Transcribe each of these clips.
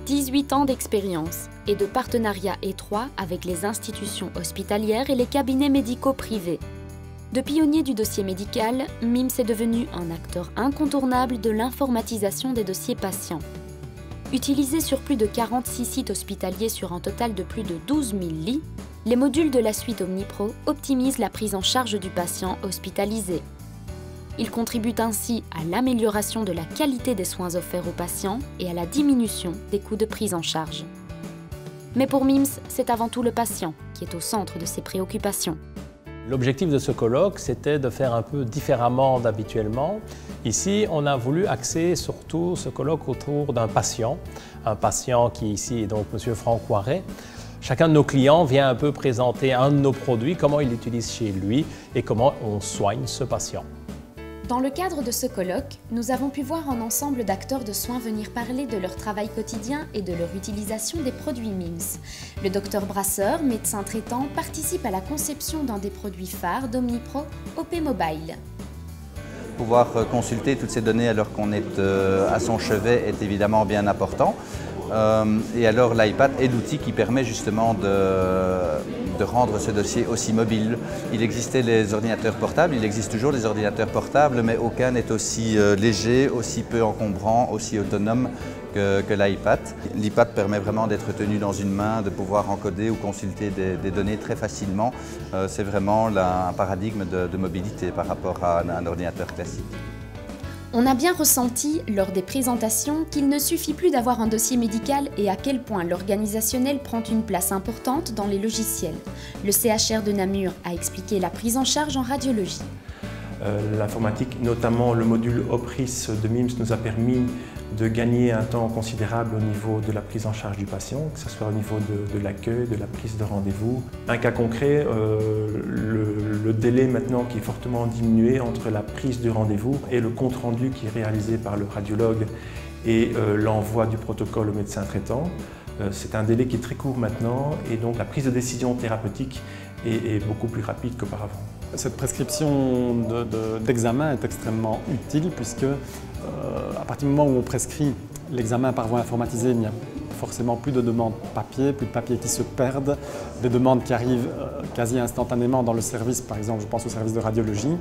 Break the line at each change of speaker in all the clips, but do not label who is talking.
18 ans d'expérience et de partenariat étroit avec les institutions hospitalières et les cabinets médicaux privés. De pionnier du dossier médical, MIMS est devenu un acteur incontournable de l'informatisation des dossiers patients. Utilisés sur plus de 46 sites hospitaliers sur un total de plus de 12 000 lits, les modules de la suite OmniPro optimisent la prise en charge du patient hospitalisé. Ils contribuent ainsi à l'amélioration de la qualité des soins offerts aux patients et à la diminution des coûts de prise en charge. Mais pour MIMS, c'est avant tout le patient qui est au centre de ses préoccupations.
L'objectif de ce colloque, c'était de faire un peu différemment d'habituellement. Ici, on a voulu axer surtout ce colloque autour d'un patient. Un patient qui ici est donc M. Franck Poiret. Chacun de nos clients vient un peu présenter un de nos produits, comment il l'utilise chez lui et comment on soigne ce patient.
Dans le cadre de ce colloque, nous avons pu voir un ensemble d'acteurs de soins venir parler de leur travail quotidien et de leur utilisation des produits MIMS. Le docteur Brasseur, médecin traitant, participe à la conception d'un des produits phares d'OmniPro, OP Mobile.
Pouvoir consulter toutes ces données alors qu'on est à son chevet est évidemment bien important. Et alors l'iPad est l'outil qui permet justement de rendre ce dossier aussi mobile. Il existait les ordinateurs portables, il existe toujours des ordinateurs portables, mais aucun n'est aussi léger, aussi peu encombrant, aussi autonome que l'iPad. L'iPad permet vraiment d'être tenu dans une main, de pouvoir encoder ou consulter des données très facilement. C'est vraiment un paradigme de mobilité par rapport à un ordinateur classique.
On a bien ressenti, lors des présentations, qu'il ne suffit plus d'avoir un dossier médical et à quel point l'organisationnel prend une place importante dans les logiciels. Le CHR de Namur a expliqué la prise en charge en radiologie.
L'informatique, notamment le module OPRIS de MIMS, nous a permis de gagner un temps considérable au niveau de la prise en charge du patient, que ce soit au niveau de l'accueil, de la prise de rendez-vous. Un cas concret, le délai maintenant qui est fortement diminué entre la prise du rendez-vous et le compte-rendu qui est réalisé par le radiologue et l'envoi du protocole au médecin traitant. C'est un délai qui est très court maintenant et donc la prise de décision thérapeutique est beaucoup plus rapide qu'auparavant.
Cette prescription d'examen est extrêmement utile puisque à partir du moment où on prescrit l'examen par voie informatisée, il n'y a forcément plus de demandes papier, plus de papiers qui se perdent, des demandes qui arrivent quasi instantanément dans le service, par exemple je pense au service de radiologie.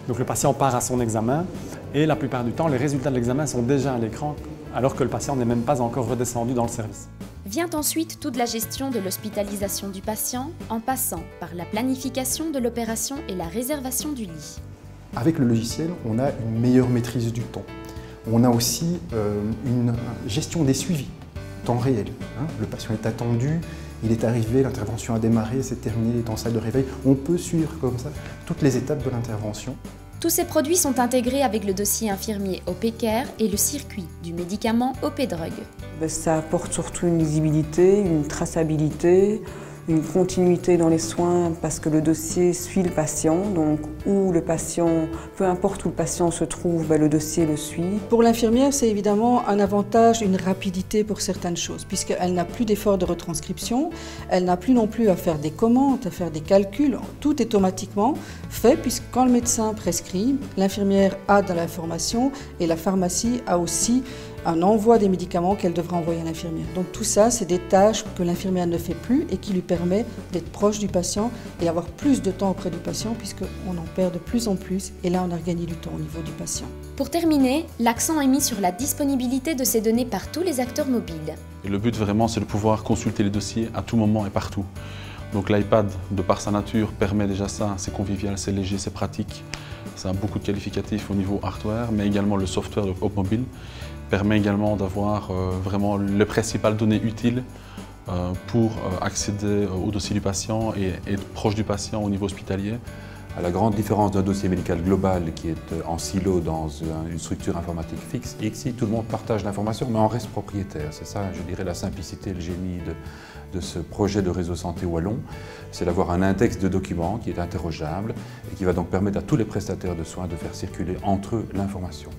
Donc le patient part à son examen et la plupart du temps les résultats de l'examen sont déjà à l'écran alors que le patient n'est même pas encore redescendu dans le service.
Vient ensuite toute la gestion de l'hospitalisation du patient en passant par la planification de l'opération et la réservation du lit.
Avec le logiciel, on a une meilleure maîtrise du temps. On a aussi une gestion des suivis, temps réel. Le patient est attendu, il est arrivé, l'intervention a démarré, c'est terminé, il est en salle de réveil. On peut suivre comme ça toutes les étapes de l'intervention.
Tous ces produits sont intégrés avec le dossier infirmier OP-Care et le circuit du médicament OP-Drug.
Ça apporte surtout une lisibilité, une traçabilité, une continuité dans les soins parce que le dossier suit le patient, donc où le patient, peu importe où le patient se trouve, le dossier le suit.
Pour l'infirmière, c'est évidemment un avantage, une rapidité pour certaines choses, puisqu'elle n'a plus d'effort de retranscription, elle n'a plus non plus à faire des commandes, à faire des calculs, tout est automatiquement fait, puisque quand le médecin prescrit, l'infirmière a de l'information et la pharmacie a aussi un envoi des médicaments qu'elle devra envoyer à l'infirmière. Donc tout ça, c'est des tâches que l'infirmière ne fait plus et qui lui permet d'être proche du patient et avoir plus de temps auprès du patient puisqu'on en perd de plus en plus et là on a gagné du temps au niveau du patient.
Pour terminer, l'accent est mis sur la disponibilité de ces données par tous les acteurs mobiles.
Et le but vraiment, c'est de pouvoir consulter les dossiers à tout moment et partout. Donc l'iPad, de par sa nature, permet déjà ça, c'est convivial, c'est léger, c'est pratique. Ça a beaucoup de qualificatifs au niveau hardware, mais également le software de OP Mobile permet également d'avoir vraiment les principales données utiles pour accéder au dossier du patient et être proche du patient au niveau hospitalier.
À la grande différence d'un dossier médical global qui est en silo dans une structure informatique fixe, ici tout le monde partage l'information mais en reste propriétaire. C'est ça, je dirais, la simplicité, le génie de ce projet de réseau santé wallon, c'est d'avoir un index de documents qui est interrogeable et qui va donc permettre à tous les prestataires de soins de faire circuler entre eux l'information.